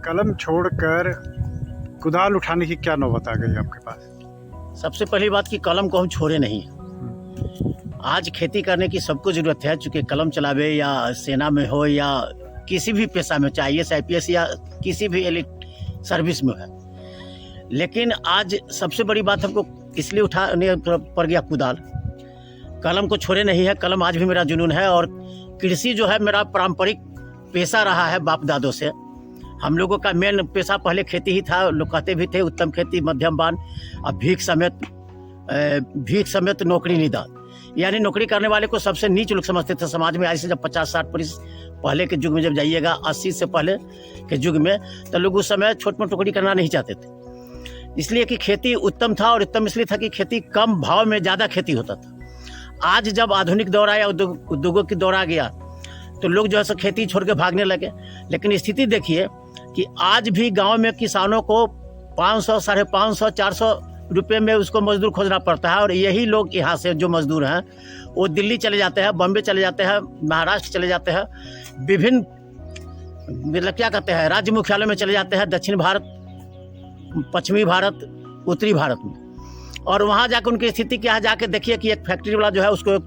कलम छोड़कर कुदाल उठाने की क्या नौबत आ गई आपके पास? सबसे पहली बात कि कलम को हम छोड़े नहीं। आज खेती करने की सबको ज़रूरत है, चूँकि कलम चलावे या सेना में हो या किसी भी पेशा में, चाहे IAS IPS या किसी भी एलिट सर्विस में है। लेकिन आज सबसे बड़ी बात हमको इसलिए उठाने पड़ गया कुदाल। कलम को छोड़े नहीं है, कलम आज भी मेरा जुनून है। और कृषि जो है मेरा पारंपरिक पेशा रहा है बाप दादों से। हम लोगों का मेन पेशा पहले खेती ही था। लोग कहते भी थे उत्तम खेती मध्यम बान, अब भीख समेत नौकरी निदान, यानी नौकरी करने वाले को सबसे नीच लोग समझते थे समाज में। आज से जब 50-60 वर्ष पहले के युग में जब जाइएगा, 80 से पहले के युग में, तो लोग उस समय छोट मोट नौकरी करना नहीं चाहते थे, इसलिए कि खेती उत्तम था। और उत्तम इसलिए था कि खेती कम भाव में ज़्यादा खेती होता था। आज जब आधुनिक दौर आया, उद्योगों की दौर आ गया, तो लोग जो है सो खेती छोड़ के भागने लगे। लेकिन स्थिति देखिए कि आज भी गांव में किसानों को 500, 550, 400 रुपये में उसको मजदूर खोजना पड़ता है। और यही लोग यहाँ से जो मजदूर हैं वो दिल्ली चले जाते हैं, बॉम्बे चले जाते हैं, महाराष्ट्र चले जाते हैं, विभिन्न मतलब क्या कहते हैं राज्य मुख्यालय में चले जाते हैं, दक्षिण भारत, पश्चिमी भारत, उत्तरी भारत में। और वहाँ जाकर उनकी स्थिति क्या है, जाके देखिए कि एक फैक्ट्री वाला जो है उसको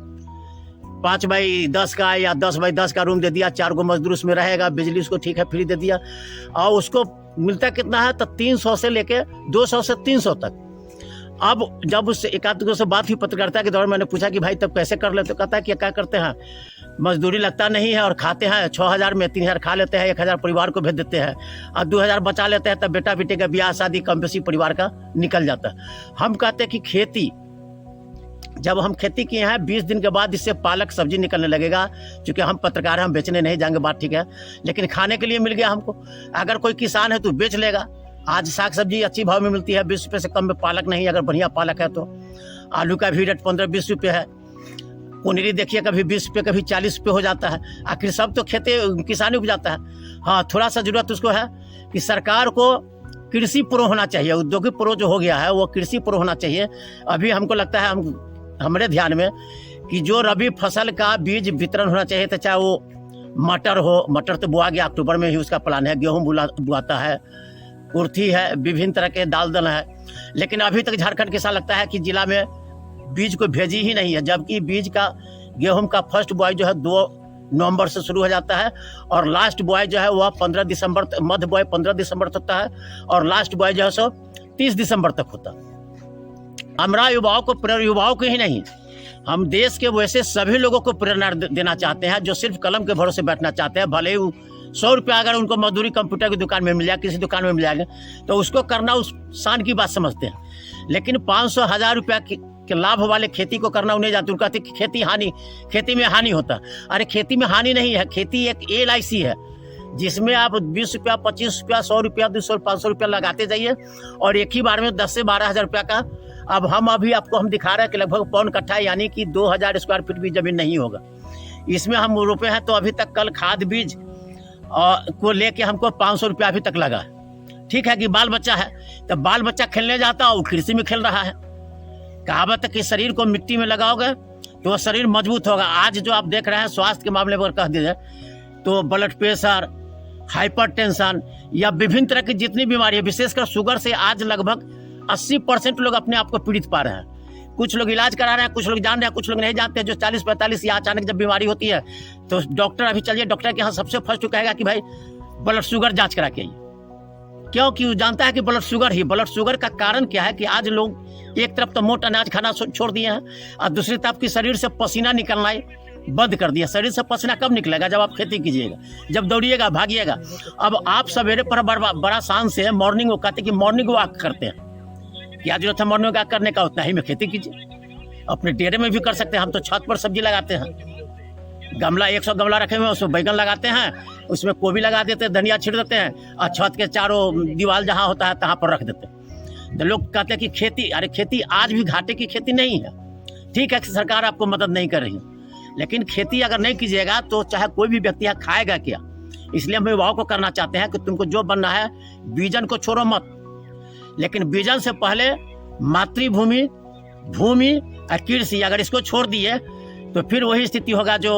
5x10 का या 10x10 का रूम दे दिया, 4 गो मजदूर उसमें रहेगा, बिजली उसको ठीक है फ्री दे दिया, और उसको मिलता कितना है तो 300 से लेके 200 से 300 तक। अब जब उससे एक आध से बात हुई पत्रकारिता के दौरान, मैंने पूछा कि भाई तब कैसे कर लेते, तो कहता है कि क्या करते हैं, मजदूरी लगता नहीं है और खाते हैं 6000 में 3000 खा लेते हैं, 1000 परिवार को भेज देते हैं और 2000 बचा लेते हैं, तब बेटा बेटे का ब्याह शादी कम बेसी परिवार का निकल जाता है। हम कहते हैं कि खेती, जब हम खेती किए हैं 20 दिन के बाद इससे पालक सब्जी निकलने लगेगा। क्योंकि हम पत्रकार हैं, हम बेचने नहीं जाएंगे, बात ठीक है, लेकिन खाने के लिए मिल गया हमको। अगर कोई किसान है तो बेच लेगा। आज साग सब्जी अच्छी भाव में मिलती है, 20 रुपये से कम में पालक नहीं, अगर बढ़िया पालक है तो। आलू का भी रेट 15-20 रुपये है। पनीरी देखिए कभी 20 रुपये कभी 40 रुपये हो जाता है। आखिर सब तो खेती किसानी उपजाता है। हाँ, थोड़ा सा जरूरत उसको है कि सरकार को कृषि प्रो होना चाहिए। औद्योगिक प्रो जो हो गया है वो कृषि प्रो होना चाहिए। अभी हमको लगता है हमारे ध्यान में कि जो रबी फसल का बीज वितरण होना चाहिए था, चाहे वो मटर हो, मटर तो बुआ गया, अक्टूबर में ही उसका प्लान है, गेहूँ बुआता है, कुर्थी है, विभिन्न तरह के दाल दल है। लेकिन अभी तक झारखंड के साथ लगता है कि जिला में बीज को भेजी ही नहीं है, जबकि बीज का गेहूं का फर्स्ट बुआई जो है 2 नवंबर से शुरू हो जाता है और लास्ट बुआई जो है वह 15 दिसंबर, मध्य बुआई 15 दिसंबर तक होता है और लास्ट बुआई जो है सो 30 दिसंबर तक होता है। हमारा युवाओं को ही नहीं, हम देश के वैसे सभी लोगों को प्रेरणा देना चाहते हैं जो सिर्फ कलम के भरोसे बैठना चाहते हैं। भले ही 100 रुपया अगर उनको मजदूरी कंप्यूटर की दुकान में मिल जाए, किसी दुकान में मिल जाएगा, तो उसको करना उस शान की बात समझते हैं। लेकिन 500, 1000 रुपया के लाभ वाले खेती को करना उन्हें जानते। उनको कहते कि खेती में हानि होता। अरे खेती में हानि नहीं है, खेती एक LIC है जिसमें आप 20 रुपया, 25 रुपया, 100 रुपया, 200, 500 रुपया लगाते जाइए और एक ही बार में 10 से 12 हज़ार रुपया का। अब हम आपको दिखा रहे हैं कि लगभग 1 कट्ठा यानी कि 2000 स्क्वायर फीट भी जमीन नहीं होगा, इसमें हम रोपे हैं। तो अभी तक कल खाद बीज को लेके हमको 500 रुपया अभी तक लगा। ठीक है कि बाल बच्चा है, तो बाल बच्चा खेलने जाता है, वो कृषि में खेल रहा है। कहावत है कि शरीर को मिट्टी में लगाओगे तो वह शरीर मजबूत होगा। आज जो आप देख रहे हैं स्वास्थ्य के मामले पर कह दीजिए तो ब्लड प्रेशर, हाइपरटेंशन या विभिन्न तरह की जितनी बीमारी है, विशेषकर शुगर से आज लगभग 80% लोग अपने आप को पीड़ित पा रहे हैं। कुछ लोग इलाज करा रहे हैं, कुछ लोग जान रहे हैं, कुछ लोग नहीं जानते हैं। जो 40-45 या अचानक जब बीमारी होती है तो डॉक्टर, अभी चलिए डॉक्टर के यहाँ सबसे फर्स्ट कहेगा कि भाई ब्लड शुगर जांच करा के आइए। क्योंकि वो जानता है कि ब्लड शुगर का कारण क्या है कि आज लोग एक तरफ तो मोटा अनाज खाना छोड़ दिए हैं और दूसरी तरफ की शरीर से पसीना निकलना बंद कर दिया। शरीर से पसीना कब निकलेगा? जब आप खेती कीजिएगा, जब दौड़िएगा, भागिएगा। अब आप सवेरे पर बड़ा शान से मॉर्निंग वॉक कहते हैं कि मॉर्निंग वॉक करते हैं, क्या जरूरत है मॉर्निंग वॉक करने का? उतना ही में खेती कीजिए। अपने डेरे में भी कर सकते हैं। हम तो छत पर सब्जी लगाते हैं, गमला 100 गमला रखे हुए हैं, उसमें बैगन लगाते हैं, उसमें गोभी लगा देते हैं, धनिया छिड़ देते हैं और छत के चारों दीवार जहाँ होता है तहाँ पर रख देते हैं। तो लोग कहते हैं कि खेती, अरे खेती आज भी घाटे की खेती नहीं है। ठीक है कि सरकार आपको मदद नहीं कर रही है, लेकिन खेती अगर नहीं कीजिएगा तो चाहे कोई भी व्यक्ति है खाएगा क्या? इसलिए हम युवाओं को करना चाहते हैं कि तुमको जो बनना है विजन को छोड़ो मत, लेकिन विजन से पहले मातृभूमि, भूमि और कृषि, अगर इसको छोड़ दिए तो फिर वही स्थिति होगा जो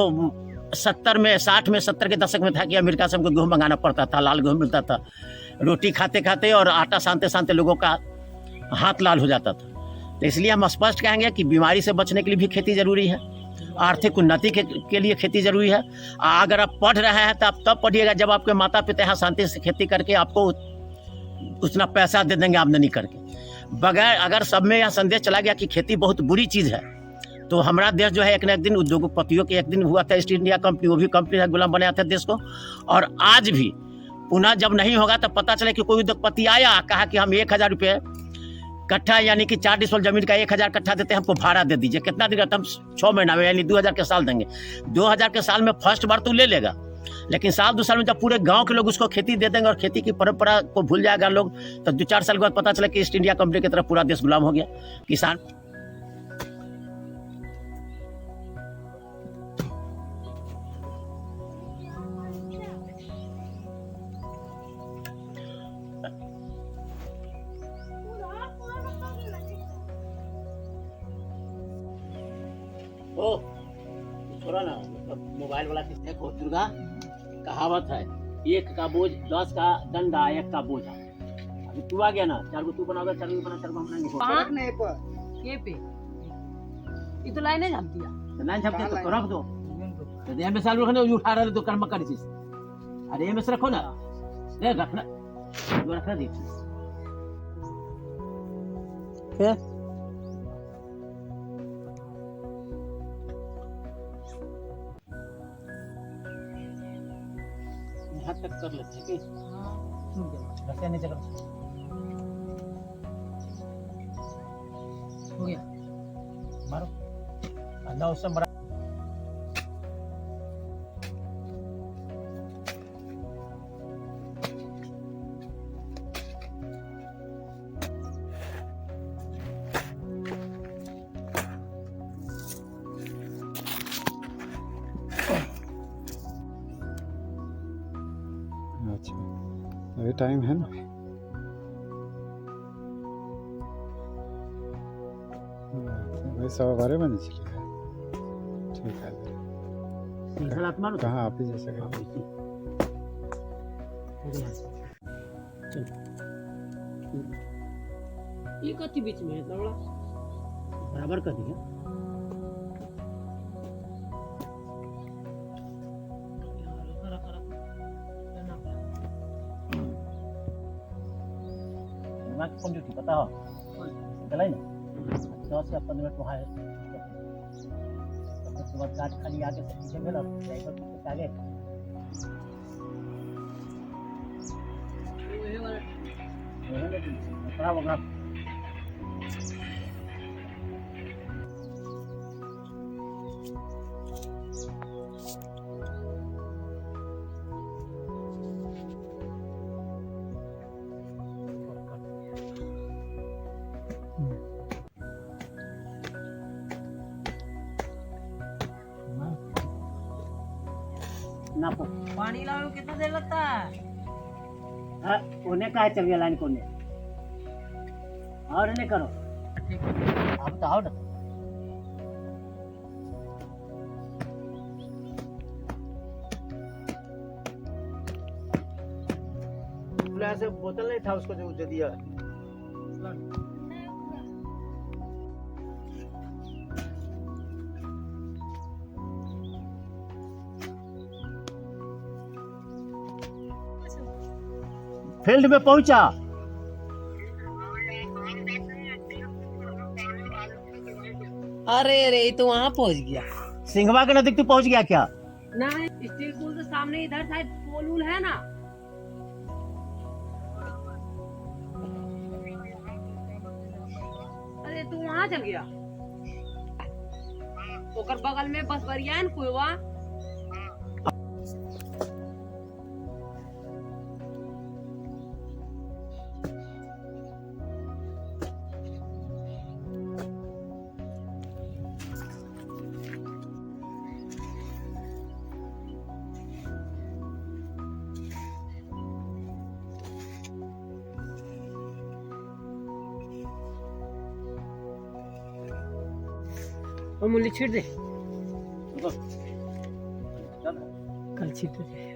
70 के दशक में था कि अमेरिका से हमको गेहूँ मंगाना पड़ता था, लाल गेहूँ मिलता था। रोटी खाते खाते और आटा सानते सानते लोगों का हाथ लाल हो जाता था। तो इसलिए हम स्पष्ट कहेंगे कि बीमारी से बचने के लिए भी खेती जरूरी है, आर्थिक उन्नति के लिए खेती जरूरी है। अगर आप पढ़ रहे हैं तो आप तब पढ़िएगा जब आपके माता पिता यहाँ शांति से खेती करके आपको उतना पैसा दे देंगे आमदनी करके। बगैर अगर सब में यह संदेश चला गया कि खेती बहुत बुरी चीज़ है, तो हमारा देश जो है एक न एक दिन उद्योगपतियों के एक दिन हुआ था ईस्ट इंडिया कंपनी, वो भी कंपनी है, गुलाम बनाया था देश को। और आज भी पुनः जब नहीं होगा तो पता चले कि कोई उद्योगपति आया, कहा कि हम 1000 रुपये कट्ठा यानी कि 4 डिसमिल जमीन का 1000 कट्ठा देते हैं, हमको भाड़ा दे दीजिए। कितना देगा? हम 6 महीना में यानी 2000 के साल देंगे। 2000 के साल में फर्स्ट बार तो ले लेगा, लेकिन साल 2 साल में जब पूरे गांव के लोग उसको खेती दे देंगे और खेती की परंपरा को भूल जाएगा लोग, तो 2-4 साल के बाद पता चला कि ईस्ट इंडिया कंपनी की तरफ पूरा देश गुलाम हो गया। किसान थोड़ा ना मोबाइल वाला किसने को दुर्गा कहावत है, 1 का बोझ 10 का डंडा 1 का बोझ। अभी तू आ गया ना, 4 गो तू बनाओगे, 4 गो बना, 4 गो हम बनाएंगे। के पे ये तो लाइन झाप दिया, लाइन झाप दिया तो रख दो। तो ये में साल रखने उठा रहे तो कर्म कर चीज। अरे ये में से रखो ना, ले रखना, जो रखना देखिए क्या हाथ तक कर लेते हैं कि रस्ते नीचे करो। हो गया, मारो अल्लाह उससे मरा। अच्छा, अभी टाइम है ना? वही 12:15 बजे चली है। ठीक है, कहाँ आप ही जैसे ये कथी बीच में है थोड़ा बराबर कर दिया। कौन ड्यूटी पता हो चला ही ना 10 या 15 मिनट वहाँ है। उसके बाद गाड़ी खाली आगे से पीछे में ड्राइवर पीछे आगे खड़ा होगा। ना पानी लाने में कितना देर लगता है? कोने का है, चलिए लाइन कोने और नहीं करो। अब तो आओ ना, ऐसे बोतल नहीं था उसको जो दे दिया। फील्ड में पहुंचा, अरे अरे तो वहाँ पहुँच गया। सिंघवा के नजदीक तू पहुंच गया क्या? ना स्टील पुल के सामने इधर साइड पोल उल है ना, अरे तू वहाँ चल गया। ओकर बगल में बस बरिया है ना कुआ, वो मूली छीट दे, कल छीट दे।